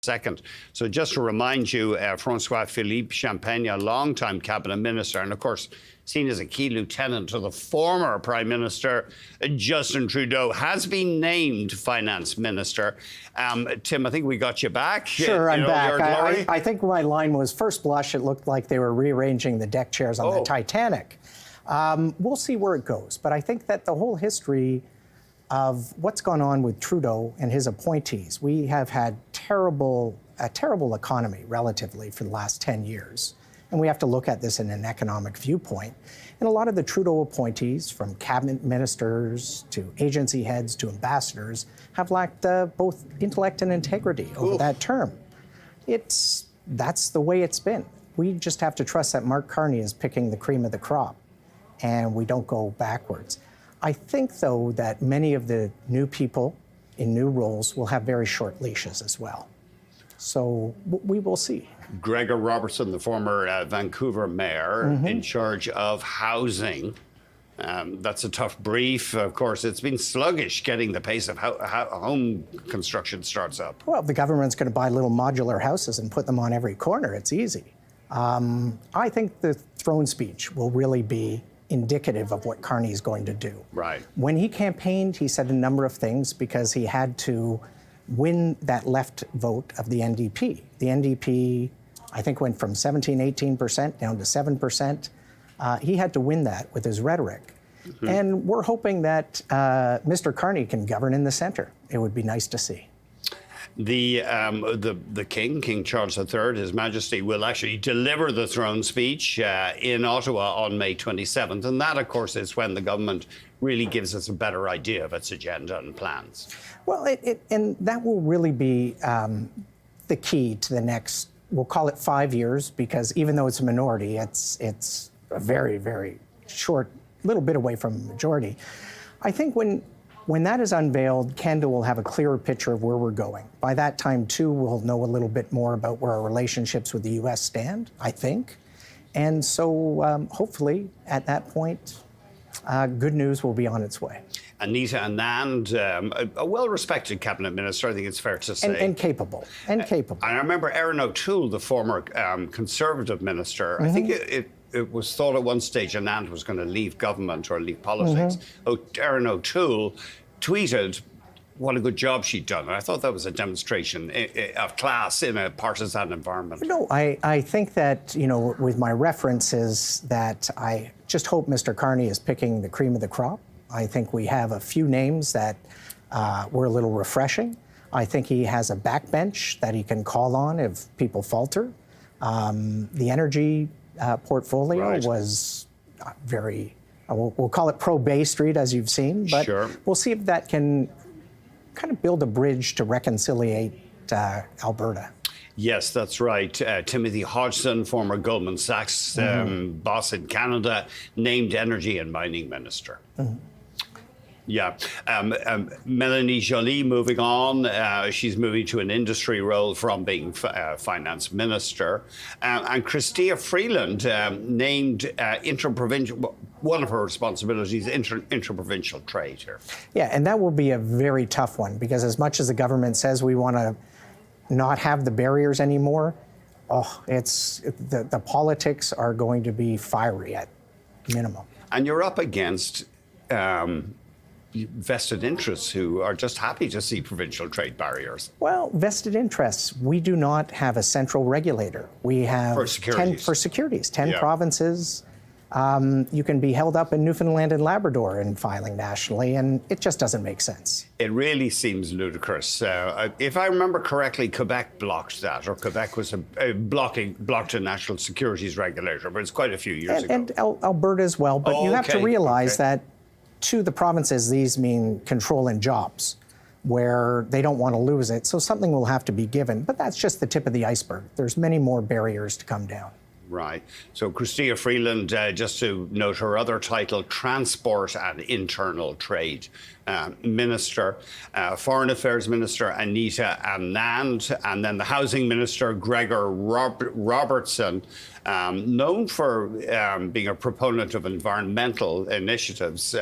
second. So just to remind you, Francois-Philippe Champagne, a long-time cabinet minister, and of course seen as a key lieutenant to the former Prime Minister Justin Trudeau, has been named finance minister. Tim, I think we got you back. Sure, I'm back. I think my line was, first blush, it looked like they were rearranging the deck chairs on the Titanic. We'll see where it goes. But I think that the whole history of what's gone on with Trudeau and his appointees, we have had a terrible economy relatively for the last 10 years. And we have to look at this in an economic viewpoint. And a lot of the Trudeau appointees, from cabinet ministers to agency heads to ambassadors, have lacked both intellect and integrity over that term. That's the way it's been. We just have to trust that Mark Carney is picking the cream of the crop, and we don't go backwards. I think, though, that many of the new people in new roles will have very short leashes as well. So we will see. Gregor Robertson, the former Vancouver mayor, in charge of housing. That's a tough brief. Of course, it's been sluggish getting the pace of how home construction starts up. Well, the government's going to buy little modular houses and put them on every corner. It's easy. I think the throne speech will really be indicative of what Carney is going to do. Right. When he campaigned, he said a number of things because he had to win that left vote of the NDP. The NDP, I think, went from 17-18% down to 7%. He had to win that with his rhetoric. And we're hoping that Mr. Carney can govern in the center. It would be nice to see. The King Charles III, His Majesty, will actually deliver the throne speech in Ottawa on May 27th. And that, of course, is when the government really gives us a better idea of its agenda and plans. Well, and that will really be the key to the next, we'll call it 5 years, because even though it's a minority, it's a very, very short, little bit away from the majority. I think when that is unveiled, Canada will have a clearer picture of where we're going. By that time, too, we'll know a little bit more about where our relationships with the U.S. stand, I think. And so hopefully, at that point, good news will be on its way. Anita Anand, a well-respected cabinet minister, I think it's fair to say. And capable, And I remember Erin O'Toole, the former Conservative minister, I think it was thought at one stage Anand was going to leave government or leave politics. Erin O'Toole tweeted what a good job she'd done. And I thought that was a demonstration of class in a partisan environment. No, I think that, with my references, that I just hope Mr. Carney is picking the cream of the crop. I think we have a few names that were a little refreshing. I think he has a backbench that he can call on if people falter. The energy portfolio was very, we'll call it pro-Bay Street, as you've seen, but we'll see if that can kind of build a bridge to reconciliate Alberta. Yes, that's right. Timothy Hodgson, former Goldman Sachs boss in Canada, named Energy and Mining Minister. Yeah. Melanie Joly moving on. She's moving to an industry role from being finance minister. And Chrystia Freeland named Interprovincial, one of her responsibilities, interprovincial trade here. Yeah, and that will be a very tough one, because as much as the government says we want to not have the barriers anymore, the politics are going to be fiery at minimum. And you're up against vested interests who are just happy to see provincial trade barriers. Well, vested interests. We do not have a central regulator. We have for securities. 10 provinces. You can be held up in Newfoundland and Labrador in filing nationally, and it just doesn't make sense. It really seems ludicrous. If I remember correctly, Quebec blocked that, or Quebec was blocked a national securities regulator, but it's quite a few years ago. And Alberta as well, but you have to realize that to the provinces, these mean control and jobs, where they don't want to lose it. So something will have to be given, but that's just the tip of the iceberg. There's many more barriers to come down. Right. So Chrystia Freeland, just to note her other title, Transport and Internal Trade Minister, Foreign Affairs Minister Anita Anand, and then the Housing Minister Gregor Robertson, known for being a proponent of environmental initiatives.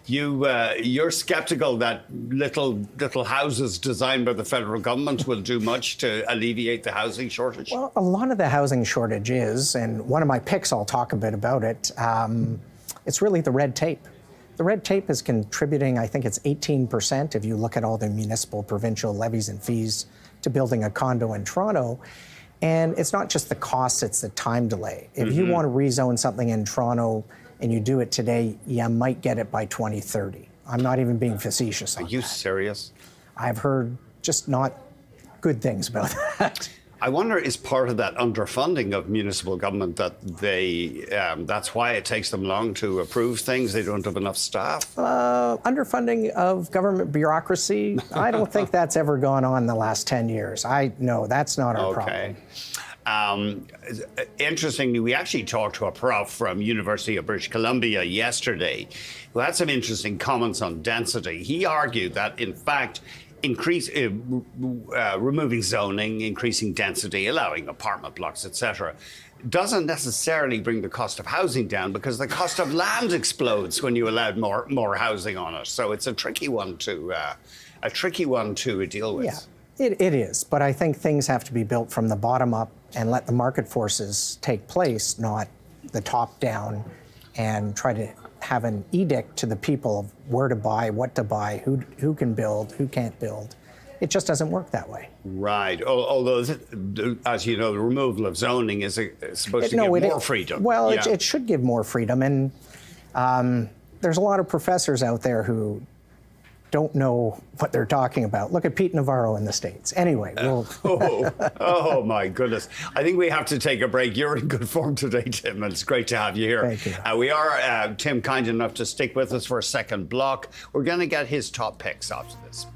You're sceptical that little houses designed by the federal government will do much to alleviate the housing shortage? Well, a lot of the housing shortage is, and one of my picks, I'll talk a bit about it, it's really the red tape. The red tape is contributing, I think it's 18% if you look at all the municipal, provincial levies and fees to building a condo in Toronto. And it's not just the cost, it's the time delay. If you want to rezone something in Toronto and you do it today, you might get it by 2030. I'm not even being facetious on that. Are you serious? I've heard just not good things about that. I wonder, is part of that underfunding of municipal government that that's why it takes them long to approve things? They don't have enough staff? Underfunding of government bureaucracy, I don't think that's ever gone on in the last 10 years. No, that's not our problem. Interestingly, we actually talked to a prof from University of British Columbia yesterday who had some interesting comments on density. He argued that, in fact, removing zoning, increasing density, allowing apartment blocks, etc., doesn't necessarily bring the cost of housing down because the cost of land explodes when you allow more housing on it. So it's a tricky one to deal with. Yeah, it is. But I think things have to be built from the bottom up and let the market forces take place, not the top down, and try to have an edict to the people of where to buy, what to buy, who can build, who can't build. It just doesn't work that way. Right. Although, as you know, the removal of zoning is supposed to give more freedom. Well, yeah. It should give more freedom. And there's a lot of professors out there who don't know what they're talking about. Look at Pete Navarro in the States. Anyway, oh my goodness. I think we have to take a break. You're in good form today, Tim, and it's great to have you here. Thank you. We are, Tim, kind enough to stick with us for a second block. We're going to get his top picks after this.